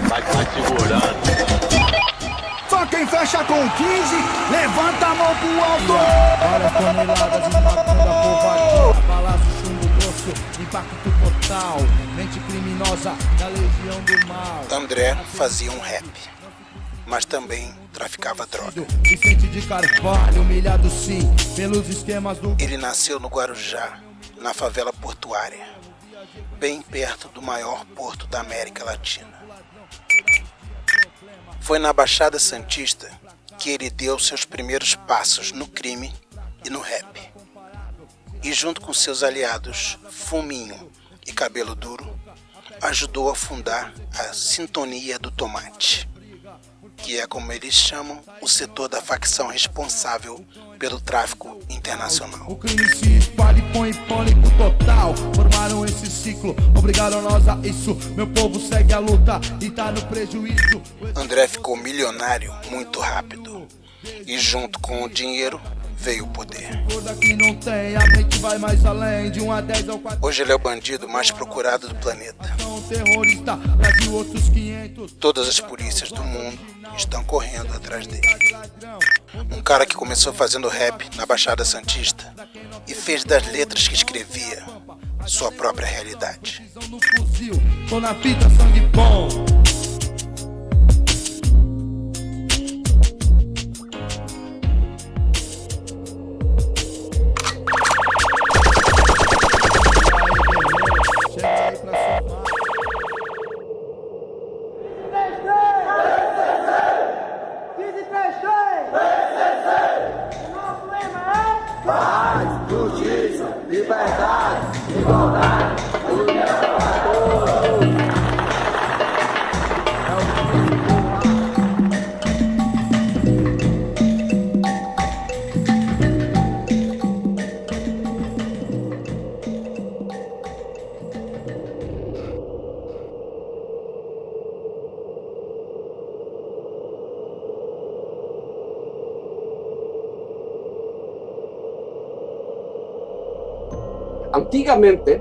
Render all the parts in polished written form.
vai segurando. Só quem fecha com 15, levanta a mão pro alto. Várias toneladas de maconha da covardia, balaço, chumbo grosso, impacto total, mente criminosa da legião do mal. André fazia um rap, mas também traficava droga. Vicente de Carvalho, humilhado sim, pelos esquemas do... Ele nasceu no Guarujá, na favela portuária, bem perto do maior porto da América Latina. Foi na Baixada Santista que ele deu seus primeiros passos no crime e no rap. E junto com seus aliados, Fuminho e Cabelo Duro, ajudou a fundar a Sintonia do Tomate, que é como eles chamam o setor da facção responsável pelo tráfico internacional. O crime se espalha e põe pânico total. Formaram esse ciclo, obrigaram nós a isso. Meu povo segue a luta e tá no prejuízo. André ficou milionário muito rápido. E junto com o dinheiro veio o poder. Que não tem, a mente vai mais além de 1 a 10 ao 4. Hoje ele é o bandido mais procurado do planeta. Terrorista, Brasil, outros 500. Todas as polícias do mundo estão correndo atrás dele. Um cara que começou fazendo rap na Baixada Santista e fez das letras que escrevia sua própria realidade. No fuzil, tô na fita, sangue bom. Antigamente,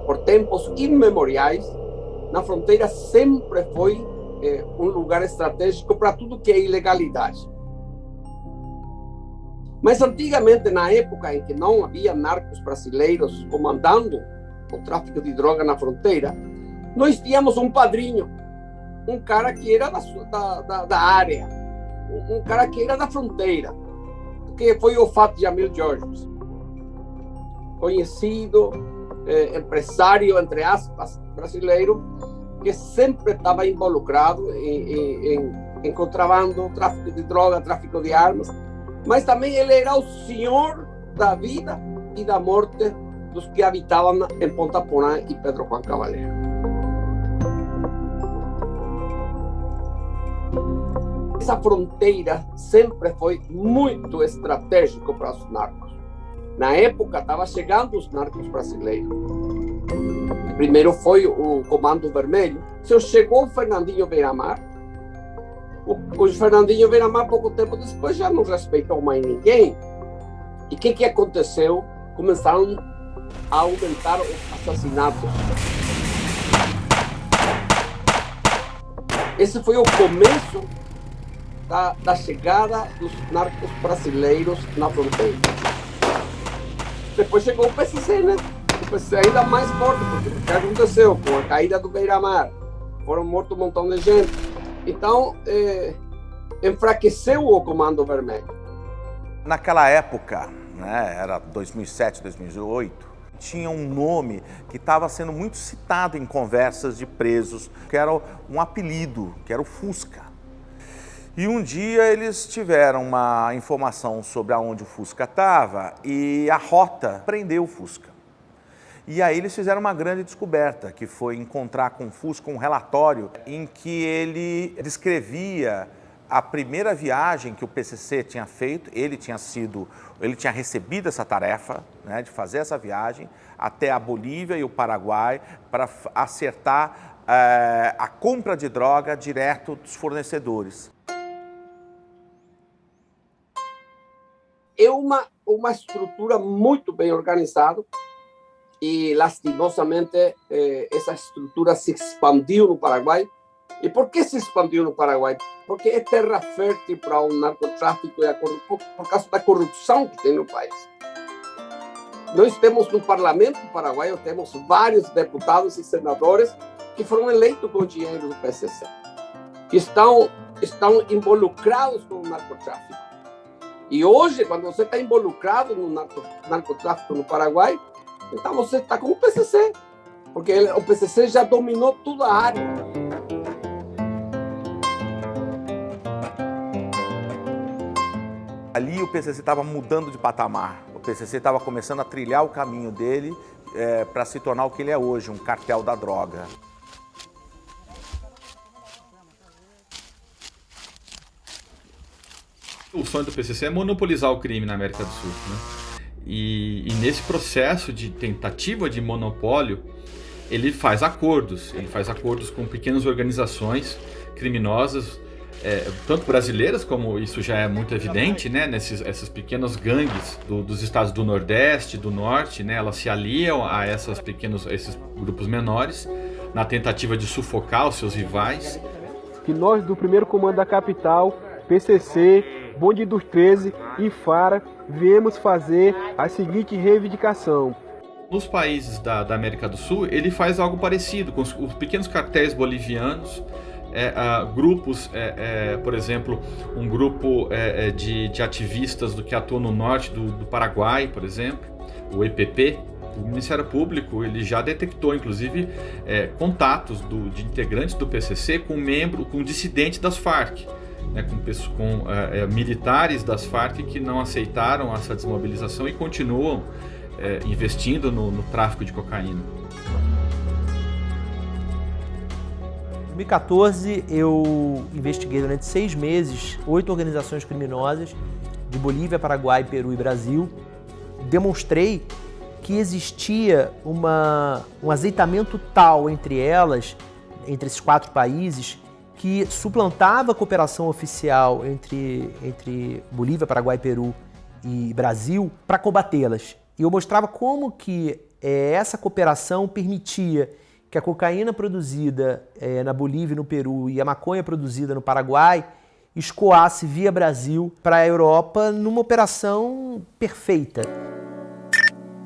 por tempos inmemoriais, na fronteira sempre foi um lugar estratégico para tudo que é ilegalidade. Mas antigamente, na época em que não havia narcos brasileiros comandando o tráfico de droga na fronteira, nós tínhamos um padrinho, um cara que era da área, um cara que era da fronteira, que foi o Fat Jamil Georges. Conhecido, empresário, entre aspas, brasileiro, que sempre estava involucrado em contrabando, tráfico de droga, tráfico de armas, mas também ele era o senhor da vida e da morte dos que habitavam em Ponta Porã e Pedro Juan Caballero. Essa fronteira sempre foi muito estratégica para os narcos. Na época, estava chegando os narcos brasileiros. Primeiro foi o Comando Vermelho. Chegou o Fernandinho Beiramar. O Fernandinho Beiramar, pouco tempo depois, já não respeitou mais ninguém. E o que aconteceu? Começaram a aumentar os assassinatos. Esse foi o começo da chegada dos narcos brasileiros na fronteira. Depois chegou o PCC, né? O PCC ainda mais forte, porque o que aconteceu com a caída do Beiramar? Foram mortos um montão de gente. Então, enfraqueceu o Comando Vermelho. Naquela época, né, era 2007, 2008, tinha um nome que estava sendo muito citado em conversas de presos, que era um apelido, que era o Fusca. E um dia eles tiveram uma informação sobre aonde o Fusca estava e a rota prendeu o Fusca. E aí eles fizeram uma grande descoberta, que foi encontrar com o Fusca um relatório em que ele descrevia a primeira viagem que o PCC tinha feito. Ele tinha recebido essa tarefa, né, de fazer essa viagem até a Bolívia e o Paraguai para acertar a compra de droga direto dos fornecedores. É uma estrutura muito bem organizada e, lastimosamente, essa estrutura se expandiu no Paraguai. E por que se expandiu no Paraguai? Porque é terra fértil para o narcotráfico e por causa da corrupção que tem no país. Nós temos no parlamento paraguaio, temos vários deputados e senadores que foram eleitos com dinheiro do PCC, que estão involucrados com o narcotráfico. E hoje, quando você está involucrado no narcotráfico no Paraguai, então você está com o PCC, porque o PCC já dominou toda a área. Ali o PCC estava mudando de patamar. O PCC estava começando a trilhar o caminho dele para se tornar o que ele é hoje, um cartel da droga. O sonho do PCC é monopolizar o crime na América do Sul, né? E nesse processo de tentativa de monopólio, ele faz acordos com pequenas organizações criminosas, tanto brasileiras, como isso já é muito evidente, né? Essas pequenas gangues dos estados do Nordeste, do Norte, né? Elas se aliam a esses grupos menores na tentativa de sufocar os seus rivais. Que nós do primeiro comando da capital, PCC, Bonde dos 13 e FARA, viemos fazer a seguinte reivindicação. Nos países da América do Sul, ele faz algo parecido com os pequenos cartéis bolivianos, grupos, por exemplo, um grupo de ativistas que atuam no norte do Paraguai, por exemplo, o EPP. O Ministério Público ele já detectou, inclusive, contatos de integrantes do PCC com dissidentes das Farc, né, com militares das Farc que não aceitaram essa desmobilização e continuam investindo no tráfico de cocaína. Em 2014, eu investiguei durante 6 meses 8 organizações criminosas de Bolívia, Paraguai, Peru e Brasil. Demonstrei que existia um azeitamento tal entre elas, entre esses 4 países, que suplantava a cooperação oficial entre Bolívia, Paraguai, Peru e Brasil para combatê-las. E eu mostrava como que essa cooperação permitia que a cocaína produzida na Bolívia e no Peru e a maconha produzida no Paraguai escoasse via Brasil para a Europa numa operação perfeita.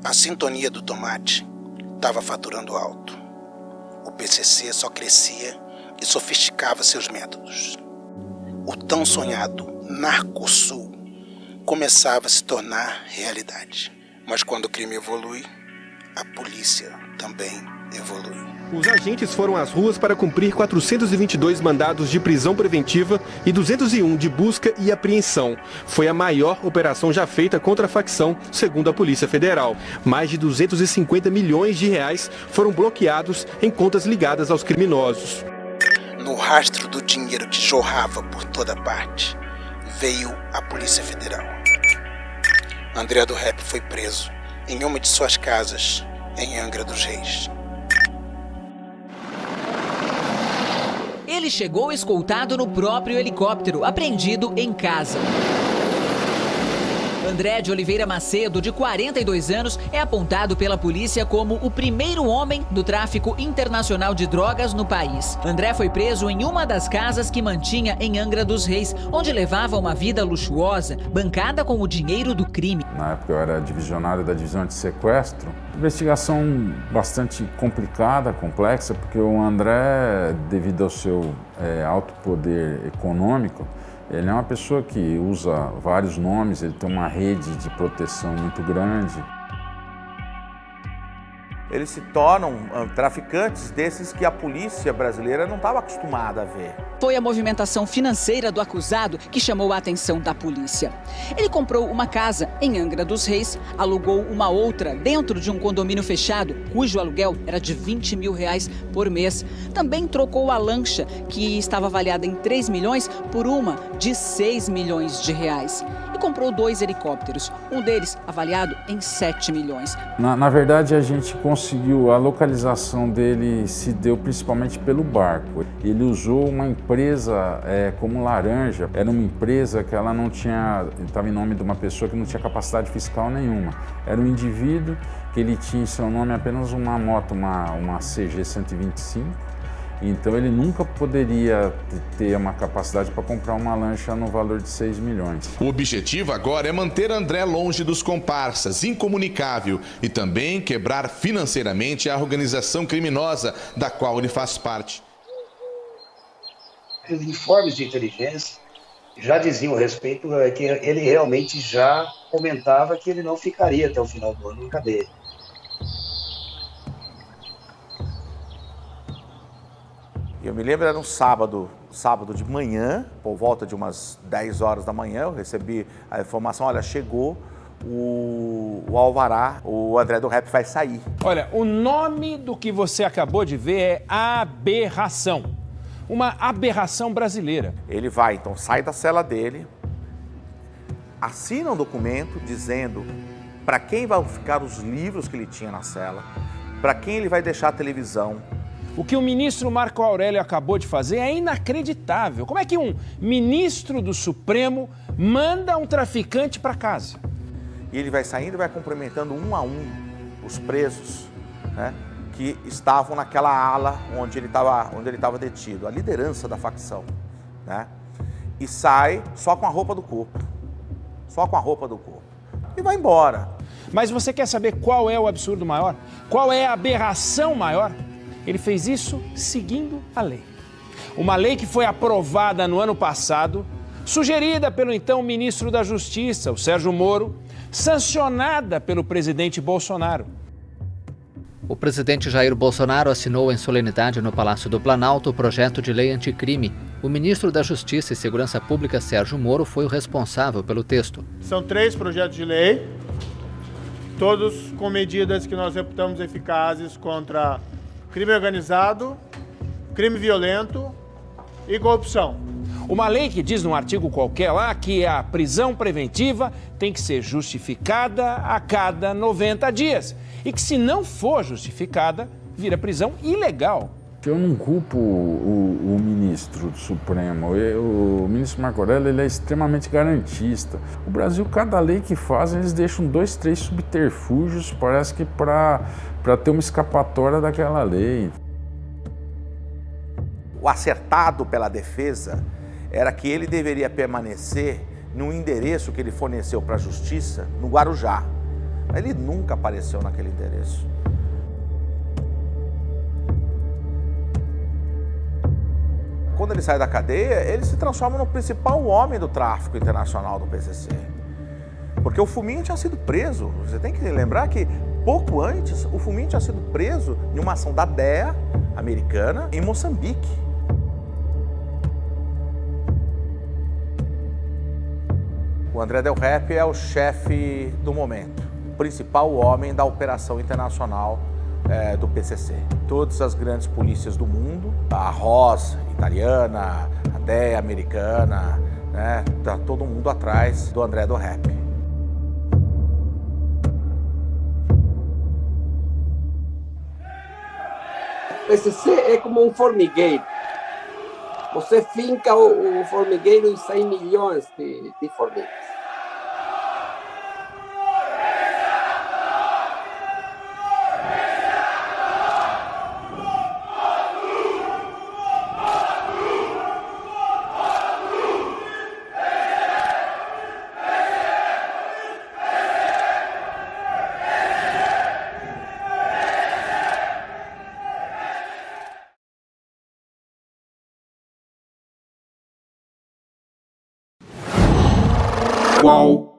A sintonia do tomate estava faturando alto. O PCC só crescia e sofisticava seus métodos. O tão sonhado Narcosul começava a se tornar realidade. Mas quando o crime evolui, a polícia também evolui. Os agentes foram às ruas para cumprir 422 mandados de prisão preventiva e 201 de busca e apreensão. Foi a maior operação já feita contra a facção, segundo a Polícia Federal. Mais de 250 milhões de reais foram bloqueados em contas ligadas aos criminosos. No rastro do dinheiro que jorrava por toda parte, veio a Polícia Federal. André do Rap foi preso em uma de suas casas, em Angra dos Reis. Ele chegou escoltado no próprio helicóptero, apreendido em casa. André de Oliveira Macedo, de 42 anos, é apontado pela polícia como o primeiro homem do tráfico internacional de drogas no país. André foi preso em uma das casas que mantinha em Angra dos Reis, onde levava uma vida luxuosa, bancada com o dinheiro do crime. Na época eu era divisionário da divisão de sequestro. Investigação bastante complicada, complexa, porque o André, devido ao seu alto poder econômico, ele é uma pessoa que usa vários nomes, ele tem uma rede de proteção muito grande. Eles se tornam traficantes desses que a polícia brasileira não estava acostumada a ver. Foi a movimentação financeira do acusado que chamou a atenção da polícia. Ele comprou uma casa em Angra dos Reis, alugou uma outra dentro de um condomínio fechado, cujo aluguel era de R$20 mil por mês. Também trocou a lancha, que estava avaliada em 3 milhões, por uma de 6 milhões de reais. E comprou 2 helicópteros, um deles avaliado em 7 milhões. Na verdade, a gente conseguiu, a localização dele se deu principalmente pelo barco. Ele usou uma empresa como Laranja, era uma empresa que ela não tinha, estava em nome de uma pessoa que não tinha capacidade fiscal nenhuma. Era um indivíduo que ele tinha em seu nome apenas uma moto, uma CG 125, Então ele nunca poderia ter uma capacidade para comprar uma lancha no valor de 6 milhões. O objetivo agora é manter André longe dos comparsas, incomunicável, e também quebrar financeiramente a organização criminosa da qual ele faz parte. Os informes de inteligência já diziam a respeito que ele realmente já comentava que ele não ficaria até o final do ano em cadeia. Eu me lembro, era um sábado de manhã, por volta de umas 10 horas da manhã, eu recebi a informação, olha, chegou o alvará, o André do Rap vai sair. Olha, o nome do que você acabou de ver é aberração. Uma aberração brasileira. Ele vai, então, sai da cela dele, assina um documento dizendo para quem vão ficar os livros que ele tinha na cela, para quem ele vai deixar a televisão. O que o ministro Marco Aurélio acabou de fazer é inacreditável. Como é que um ministro do Supremo manda um traficante para casa? E ele vai saindo e vai cumprimentando um a um os presos, né, que estavam naquela ala onde ele estava detido, a liderança da facção, né? E sai só com a roupa do corpo, e vai embora. Mas você quer saber qual é o absurdo maior? Qual é a aberração maior? Ele fez isso seguindo a lei. Uma lei que foi aprovada no ano passado, sugerida pelo então ministro da Justiça, o Sérgio Moro, sancionada pelo presidente Bolsonaro. O presidente Jair Bolsonaro assinou em solenidade no Palácio do Planalto o projeto de lei anticrime. O ministro da Justiça e Segurança Pública, Sérgio Moro, foi o responsável pelo texto. São 3 projetos de lei, todos com medidas que nós reputamos eficazes contra crime organizado, crime violento e corrupção. Uma lei que diz num artigo qualquer lá que a prisão preventiva tem que ser justificada a cada 90 dias. E que se não for justificada, vira prisão ilegal. Eu não culpo o ministro do Supremo. O ministro Marco Aurélio, ele é extremamente garantista. O Brasil, cada lei que fazem, eles deixam 2, 3 subterfúgios, parece que para ter uma escapatória daquela lei. O acertado pela defesa era que ele deveria permanecer no endereço que ele forneceu para a Justiça, no Guarujá. Mas ele nunca apareceu naquele endereço. Quando ele sai da cadeia, ele se transforma no principal homem do tráfico internacional do PCC. Porque o Fuminho tinha sido preso. Você tem que lembrar que, pouco antes, o Fuminho tinha sido preso em uma ação da DEA americana em Moçambique. O André Del Rep é o chefe do momento, o principal homem da operação internacional do PCC. Todas as grandes polícias do mundo, a ROS italiana, a DEA americana, né, tá todo mundo atrás do André Del Rep. O PCC é como um formigueiro. Você finca o formigueiro e 100 milhões de formigas. Qual